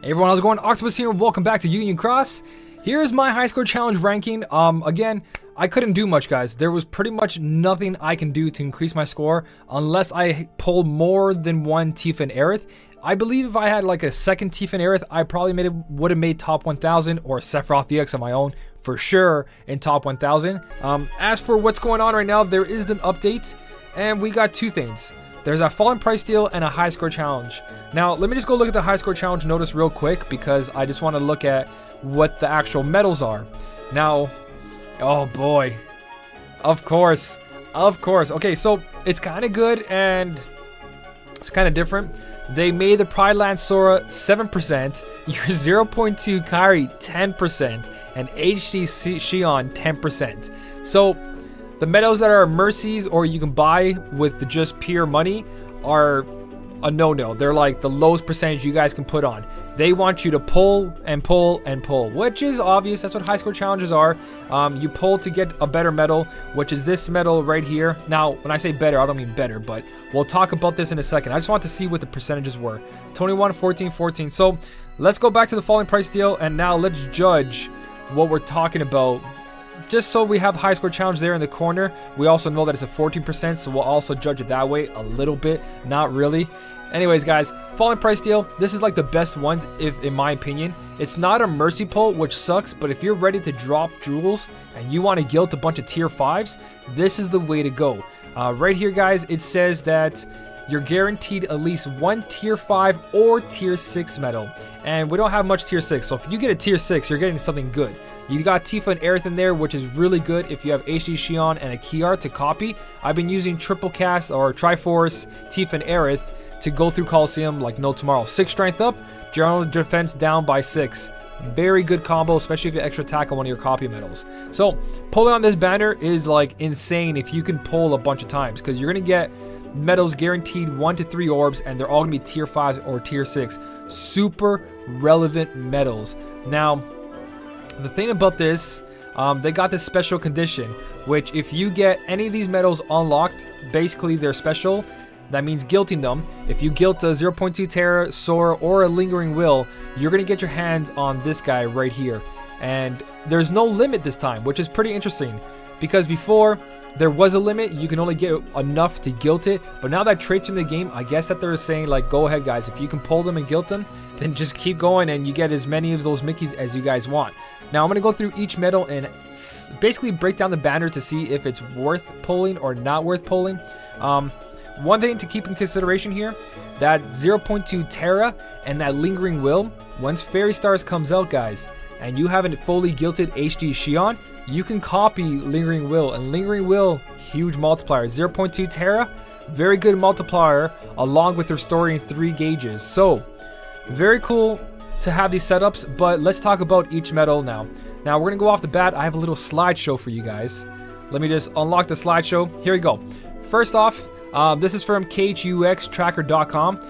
Hey everyone, how's it going? Octopus here, welcome back to Union Cross. Here's my high score challenge ranking. Again, I couldn't do much, guys. There was pretty much nothing I can do to increase my score unless I pulled more than one Tifa Aerith. I believe if I had like a second Tifa Aerith, I probably would have made top 1000 or Sephiroth EX on my own for sure in top 1000. As for what's going on right now, there is an update and we got two things. There's a fallen price deal and a high score challenge. Now, let me just go look at the high score challenge notice real quick because I just want to look at what the actual medals are. Now, oh boy, of course. Okay, so it's kind of good and it's kind of different. They made the Pride Land Sora 7%, your 0.2 Kairi 10%, and HSC Xion 10%. So the medals that are mercies or you can buy with just pure money are a no-no. They're like the lowest percentage you guys can put on. They want you to pull and pull and pull, which is obvious. That's what high score challenges are. You pull to get a better medal, which is this medal right here. Now, when I say better, I don't mean better, but we'll talk about this in a second. I just want to see what the percentages were. 21, 14, 14. So let's go back to the falling price deal, and now let's judge what we're talking about. Just so we have high score challenge there in the corner. We also know that it's a 14%, so we'll also judge it that way a little bit. Not really. Anyways, guys, falling price deal. This is like the best ones, if in my opinion. It's not a mercy pull, which sucks, but if you're ready to drop jewels and you want to guilt a bunch of tier 5s, this is the way to go. Right here, guys, it says that you're guaranteed at least one tier 5 or tier 6 medal. And we don't have much tier 6, so if you get a tier 6, you're getting something good. You got Tifa and Aerith in there, which is really good if you have HD Xion and a Kiar to copy. I've been using triple cast or Triforce, Tifa and Aerith to go through Coliseum like no tomorrow. 6 strength up, general defense down by 6. Very good combo, especially if you have extra attack on one of your copy medals. So pulling on this banner is like insane if you can pull a bunch of times, because you're going to get medals guaranteed 1 to 3 orbs, and they're all going to be tier 5s or tier 6. Super relevant medals. Now, the thing about this, they got this special condition, which if you get any of these medals unlocked, basically they're special. That means guilting them. If you guilt a 0.2 Terra, Sora, or a Lingering Will, you're going to get your hands on this guy right here. And there's no limit this time, which is pretty interesting. Because before, there was a limit. You can only get enough to guilt it. But now that traits in the game, I guess that they're saying, like, go ahead, guys. If you can pull them and guilt them, then just keep going and you get as many of those Mickeys as you guys want. Now, I'm going to go through each medal and basically break down the banner to see if it's worth pulling or not worth pulling. One thing to keep in consideration here, that 0.2 Terra and that Lingering Will, once Fairy Stars comes out, guys, and you haven't fully guilted HD Xion, you can copy Lingering Will. And Lingering Will, huge multiplier. 0.2 Terra, very good multiplier, along with restoring 3 gauges. So, very cool to have these setups, but let's talk about each medal now. Now, we're going to go off the bat. I have a little slideshow for you guys. Let me just unlock the slideshow. Here we go. First off, this is from khuxtracker.com.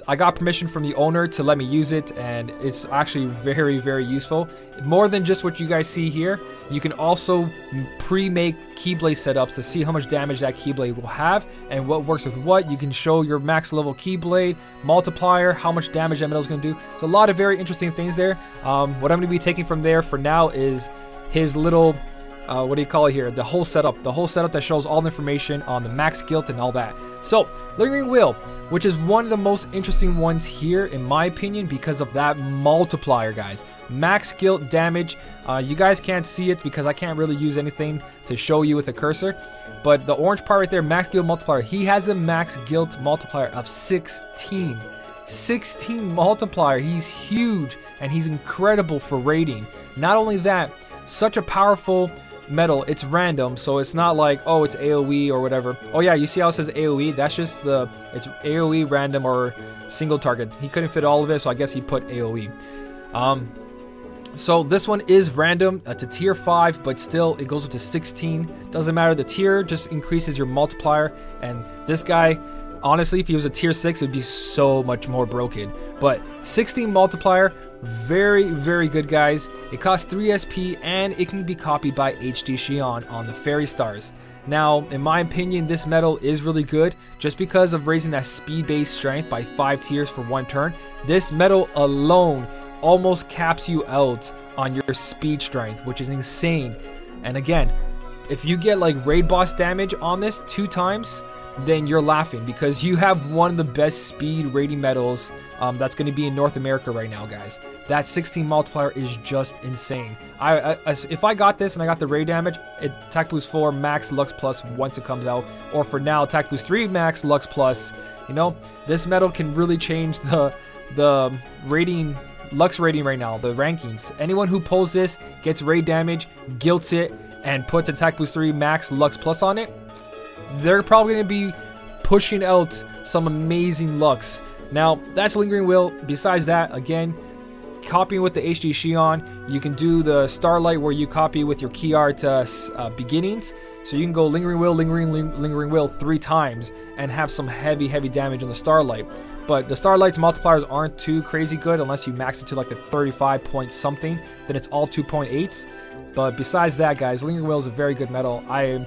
I got permission from the owner to let me use it, and it's actually very, very useful. More than just what you guys see here, you can also pre-make Keyblade setups to see how much damage that Keyblade will have and what works with what. You can show your max level Keyblade, multiplier, how much damage that metal is going to do. It's a lot of very interesting things there. What I'm going to be taking from there for now is his little... what do you call it here? The whole setup that shows all the information on the max guilt and all that. So, Lingering Will, which is one of the most interesting ones here, in my opinion, because of that multiplier, guys. Max guilt damage. You guys can't see it because I can't really use anything to show you with a cursor. But the orange part right there, max guilt multiplier. He has a max guilt multiplier of 16. 16 multiplier. He's huge and he's incredible for raiding. Not only that, such a powerful medal. It's random, so it's not like, oh, it's AoE or whatever. Oh yeah, you see how it says AoE? That's just it's AoE random or single target. He couldn't fit all of it, so I guess he put AoE. So this one is random. It's a tier 5, but still it goes up to 16. Doesn't matter, the tier just increases your multiplier. And this guy, Honestly, if he was a tier 6, it would be so much more broken. But 16 multiplier, very, very good, guys. It costs 3 SP, and it can be copied by HD Xion on the Fairy Stars. Now, in my opinion, this medal is really good just because of raising that speed-based strength by 5 tiers for 1 turn. This medal alone almost caps you out on your speed strength, which is insane. And again, if you get like raid boss damage on this 2 times, then you're laughing, because you have one of the best speed raiding medals that's going to be in North America right now, guys. That 16 multiplier is just insane. If I got this and I got the raid damage, attack boost 4 max Lux Plus once it comes out, or for now attack boost 3 max Lux Plus. You know, this medal can really change the rating, Lux rating right now, the rankings. Anyone who pulls this, gets raid damage, guilts it, and puts attack boost 3 max Lux Plus on it, they're probably going to be pushing out some amazing Lux. Now, that's Lingering Will. Besides that, again, copying with the HD Xion, you can do the Starlight where you copy with your key art beginnings. So you can go Lingering Will, Lingering Will 3 times and have some heavy damage on the Starlight. But the Starlight's multipliers aren't too crazy good unless you max it to like the 35 point something. Then it's all 2.8s. But besides that, guys, Lingering Will is a very good medal. I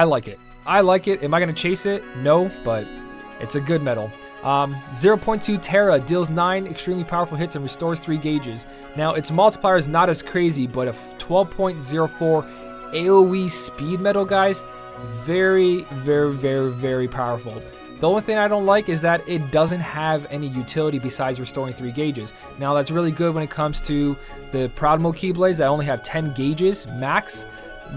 like it. I like it. Am I going to chase it? No, but it's a good medal. 0.2 Terra deals 9 extremely powerful hits and restores 3 gauges. Now, its multiplier is not as crazy, but a 12.04 AoE speed medal, guys. Very, very powerful. The only thing I don't like is that it doesn't have any utility besides restoring 3 gauges. Now, that's really good when it comes to the Proud Mode Keyblades that only have 10 gauges max,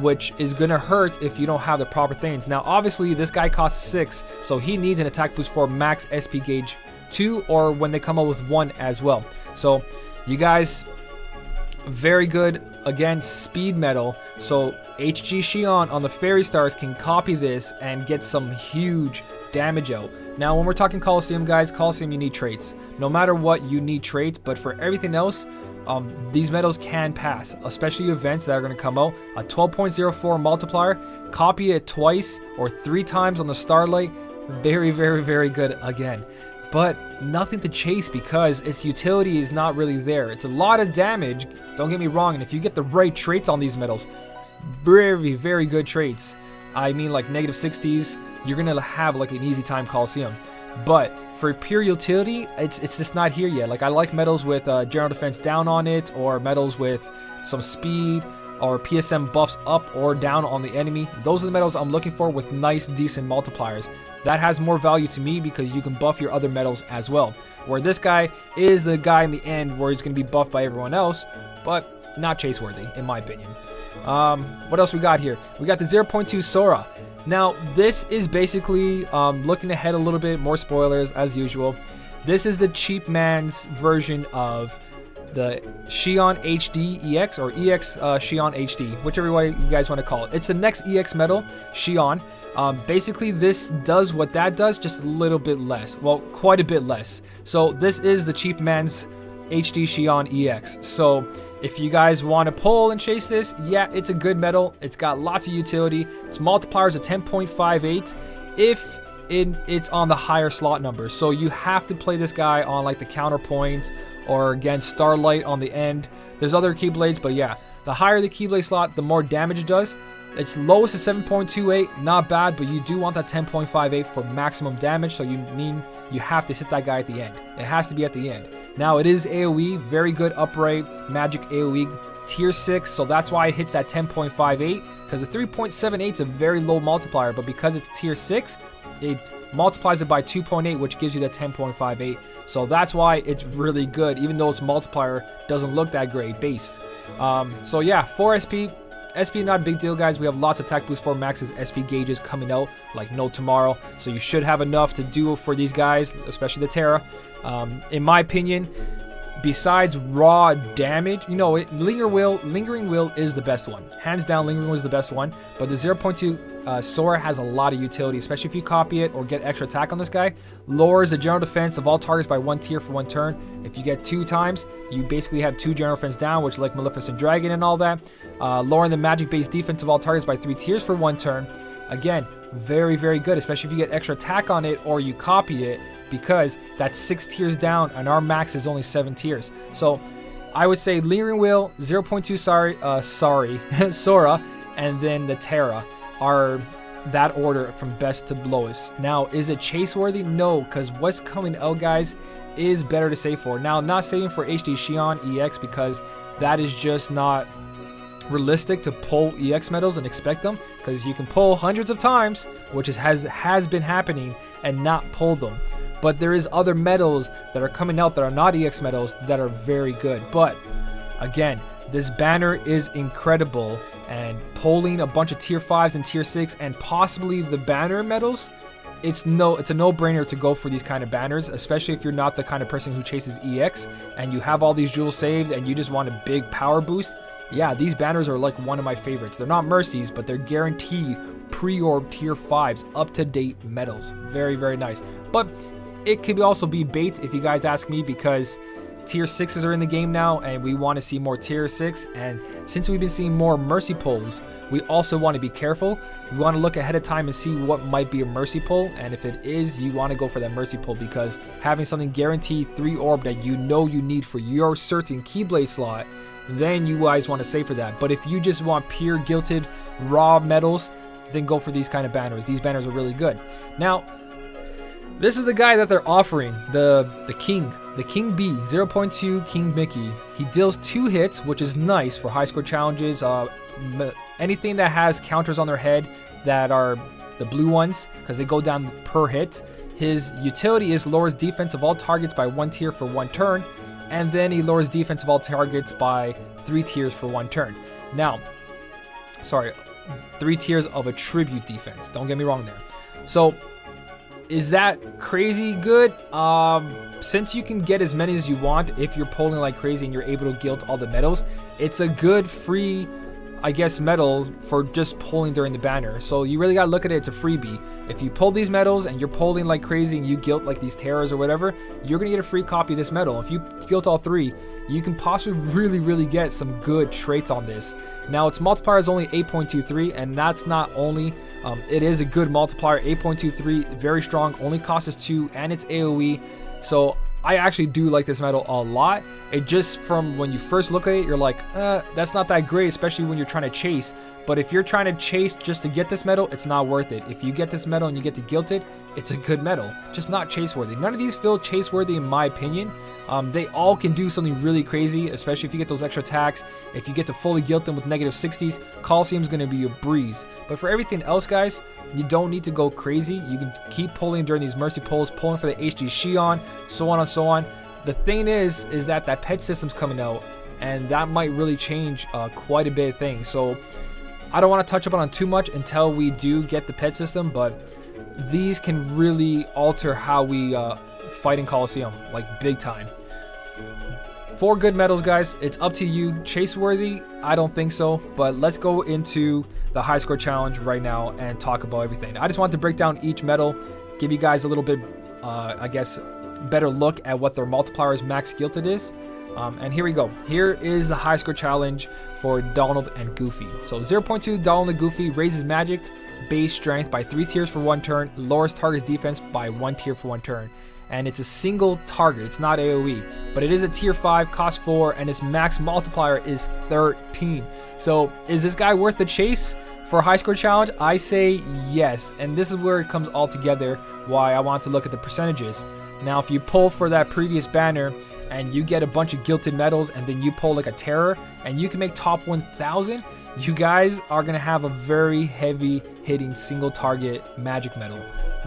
which is going to hurt if you don't have the proper things. Now, obviously, this guy costs 6, so he needs an attack boost for max SP gauge 2, or when they come up with 1 as well. So, you guys, very good. Again, speed medal. So, HG Xion on the Fairy Stars can copy this and get some huge damage out. Now, when we're talking Coliseum, guys, Coliseum, you need traits. No matter what, you need traits, but for everything else, these medals can pass, especially events that are going to come out. A 12.04 multiplier, copy it twice or 3 times on the Starlight. Very good again. But nothing to chase because its utility is not really there. It's a lot of damage, don't get me wrong, and if you get the right traits on these medals, very good traits. I mean, like negative 60s, you're going to have like an easy time Coliseum. But for pure utility, it's just not here yet. Like, I like medals with general defense down on it, or medals with some speed, or PSM buffs up or down on the enemy. Those are the medals I'm looking for with nice, decent multipliers. That has more value to me because you can buff your other medals as well. Where this guy is the guy in the end where he's going to be buffed by everyone else, but not chase worthy, in my opinion. What else we got here? We got the 0.2 Sora. Now, this is basically, looking ahead a little bit, more spoilers as usual. This is the cheap man's version of the Xion HD EX, or EX Xion HD, whichever way you guys want to call it. It's the next EX medal, Xion. Basically, this does what that does, just a little bit less. Well, quite a bit less. So this is the cheap man's HD Xion EX. So if you guys want to pull and chase this, yeah, it's a good medal. It's got lots of utility. Its multiplier is a 10.58 if it's on the higher slot numbers. So you have to play this guy on like the counterpoint or against Starlight on the end. There's other Keyblades, but yeah, the higher the Keyblade slot, the more damage it does. Its lowest is 7.28, not bad, but you do want that 10.58 for maximum damage, so you have to hit that guy at the end. It has to be at the end. Now, it is AoE, very good upright magic AoE, tier 6, so that's why it hits that 10.58, because the 3.78 is a very low multiplier, but because it's tier 6, it multiplies it by 2.8, which gives you that 10.58. So that's why it's really good, even though its multiplier doesn't look that great based. So yeah, 4 SP. SP not a big deal, guys. We have lots of attack boost for maxes SP gauges coming out like no tomorrow, so you should have enough to do for these guys, especially the Terra. In my opinion, besides raw damage, you know, Lingering Will is the best one. Hands down, Lingering Will is the best one. But the 0.2 Sora has a lot of utility, especially if you copy it or get extra attack on this guy. Lowers the general defense of all targets by 1 tier for 1 turn. If you get 2 times, you basically have 2 general defense down, which like Maleficent Dragon and all that. Lowering the magic-based defense of all targets by 3 tiers for 1 turn. again, very, very good, especially if you get extra attack on it or you copy it, because that's 6 tiers down and our max is only 7 tiers. So I would say Leering Wheel, 0.2 Sora, and then the Terra are that order from best to lowest. Now, is it chase worthy? No, because what's coming out, guys, is better to save for. Now, I'm not saving for HD Xion EX because that is just not realistic to pull EX medals and expect them, because you can pull hundreds of times, which has been happening, and not pull them. But there is other medals that are coming out that are not EX medals that are very good. But again, this banner is incredible, and pulling a bunch of tier 5s and tier 6 and possibly the banner medals, it's a no-brainer to go for these kind of banners, especially if you're not the kind of person who chases EX and you have all these jewels saved and you just want a big power boost. Yeah, these banners are like one of my favorites. They're not mercies, but they're guaranteed pre-orb tier 5s, up-to-date medals. Very, very nice. But it could also be bait if you guys ask me, because tier 6s are in the game now and we want to see more tier 6. And since we've been seeing more mercy pulls, we also want to be careful. We want to look ahead of time and see what might be a mercy pull. And if it is, you want to go for that mercy pull, because having something guaranteed 3 orb that you know you need for your certain Keyblade slot, then you guys want to save for that. But if you just want pure gilted raw medals, then go for these kind of banners. These banners are really good. Now, this is the guy that they're offering, the King B, 0.2 King Mickey. He deals 2 hits, which is nice for high score challenges. Anything that has counters on their head that are the blue ones, because they go down per hit. His utility is lowers defense of all targets by 1 tier for 1 turn. And then he lowers defense of all targets by 3 tiers for 1 turn. Now, sorry, 3 tiers of attribute defense. Don't get me wrong there. So, is that crazy good? Since you can get as many as you want if you're pulling like crazy and you're able to gilt all the medals, it's a good free, I guess, medal for just pulling during the banner. So you really gotta look at it, it's a freebie. If you pull these medals and you're pulling like crazy and you gilt like these terrors or whatever, you're gonna get a free copy of this medal. If you gilt all 3, you can possibly really get some good traits on this. Now, its multiplier is only 8.23, and that's not only, it is a good multiplier, 8.23, very strong, only costs us 2, and it's AoE. So I actually do like this medal a lot. It just, from when you first look at it, you're like, that's not that great, especially when you're trying to chase. But if you're trying to chase just to get this medal, it's not worth it. If you get this medal and you get to gilt it, it's a good medal, just not chase worthy. None of these feel chase worthy in my opinion. They all can do something really crazy, especially if you get those extra attacks. If you get to fully gilt them with -60s, Coliseum's going to be a breeze. But for everything else, guys, you don't need to go crazy. You can keep pulling during these mercy pulls, pulling for the HD Xion, so on and so on. The thing is that pet system's coming out, and that might really change quite a bit of things. So I don't want to touch upon it too much until we do get the pet system, but these can really alter how we fight in Coliseum, like big time. 4 good medals, guys. It's up to you. Chase worthy? I don't think so, but let's go into the high score challenge right now and talk about everything. I just want to break down each medal, give you guys a little bit, I guess, better look at what their multiplier's max gilted is. And here we go. Here is the high score challenge for Donald and Goofy. So 0.2 Donald and Goofy raises magic base strength by 3 tiers for 1 turn, lowers target's defense by 1 tier for 1 turn. And it's a single target, it's not AoE, but it is a tier 5, cost 4, and its max multiplier is 13. So is this guy worth the chase for a high score challenge? I say yes, and this is where it comes all together, why I want to look at the percentages. Now, if you pull for that previous banner and you get a bunch of gilted medals and then you pull like a terror and you can make top 1000, you guys are going to have a very heavy hitting single target magic medal.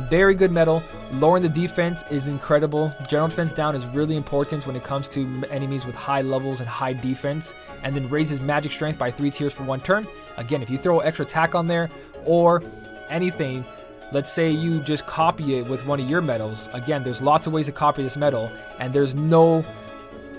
Very good medal. Lowering the defense is incredible. General defense down is really important when it comes to enemies with high levels and high defense. And then raises magic strength by 3 tiers for 1 turn. Again, if you throw extra attack on there or anything, let's say you just copy it with one of your medals. Again, there's lots of ways to copy this medal, and there's no,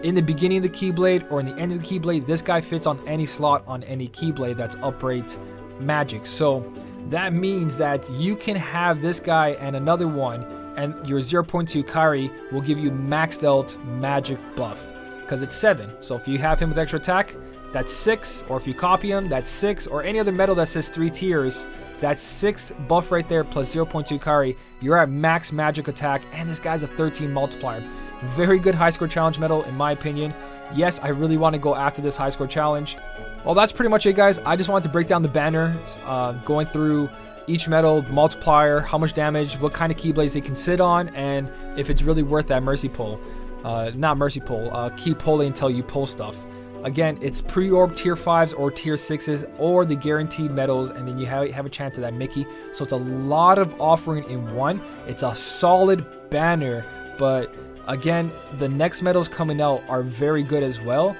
in the beginning of the Keyblade or in the end of the Keyblade, this guy fits on any slot on any Keyblade that's upright magic. So that means that you can have this guy and another one, and your 0.2 Kairi will give you maxed out magic buff because it's 7. So if you have him with extra attack, that's 6, or if you copy them, that's 6, or any other medal that says 3 tiers, that's 6 buff right there plus 0.2 carry. You're at max magic attack, and this guy's a 13 multiplier. Very good high score challenge medal in my opinion. Yes, I really want to go after this high score challenge. Well, that's pretty much it, guys. I just wanted to break down the banners, going through each medal, multiplier, how much damage, what kind of keyblades they can sit on, and if it's really worth that mercy pull. Not mercy pull, keep pulling until you pull stuff. Again, it's pre-orb tier 5s or tier 6s or the guaranteed medals, and then you have a chance at that Mickey. So it's a lot of offering in one. It's a solid banner, but again, the next medals coming out are very good as well.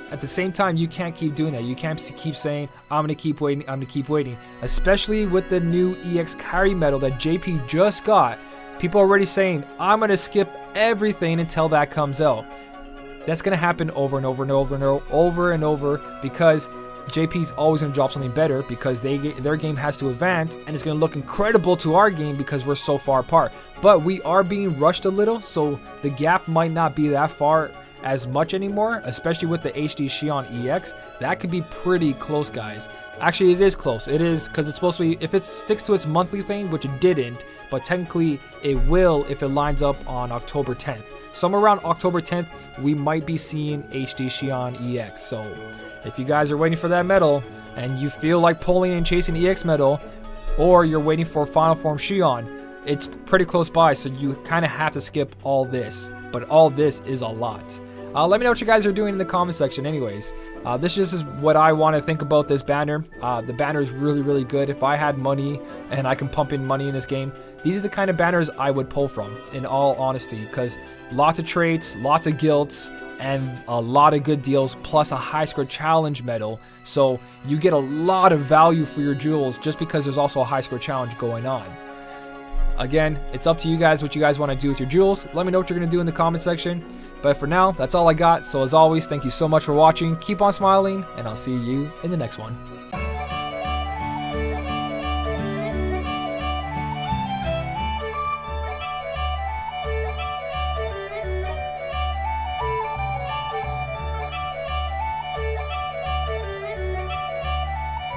At the same time, you can't keep doing that. You can't keep saying, I'm going to keep waiting, I'm going to keep waiting. Especially with the new EX carry medal that JP just got. People are already saying, I'm going to skip everything until that comes out. That's going to happen over and over and over and over and over because JP's always going to drop something better because their game has to advance, and it's going to look incredible to our game because we're so far apart. But we are being rushed a little, so the gap might not be that far as much anymore, especially with the HD Xion EX. That could be pretty close, guys. Actually, it is close. It is, because it's supposed to be, if it sticks to its monthly thing, which it didn't, but technically it will if it lines up on October 10th. Somewhere around October 10th, we might be seeing HD Xion EX. So if you guys are waiting for that medal and you feel like pulling and chasing EX medal, or you're waiting for Final Form Xion, it's pretty close by, so you kind of have to skip all this. But all this is a lot. Let me know what you guys are doing in the comment section anyways. This just is what I want to think about this banner. The banner is really, really good. If I had money and I can pump in money in this game, these are the kind of banners I would pull from, in all honesty, because lots of traits, lots of guilts, and a lot of good deals, plus a high score challenge medal. So you get a lot of value for your jewels just because there's also a high score challenge going on. Again, it's up to you guys what you guys want to do with your jewels. Let me know what you're going to do in the comment section. But for now, that's all I got. So as always, thank you so much for watching. Keep on smiling, and I'll see you in the next one.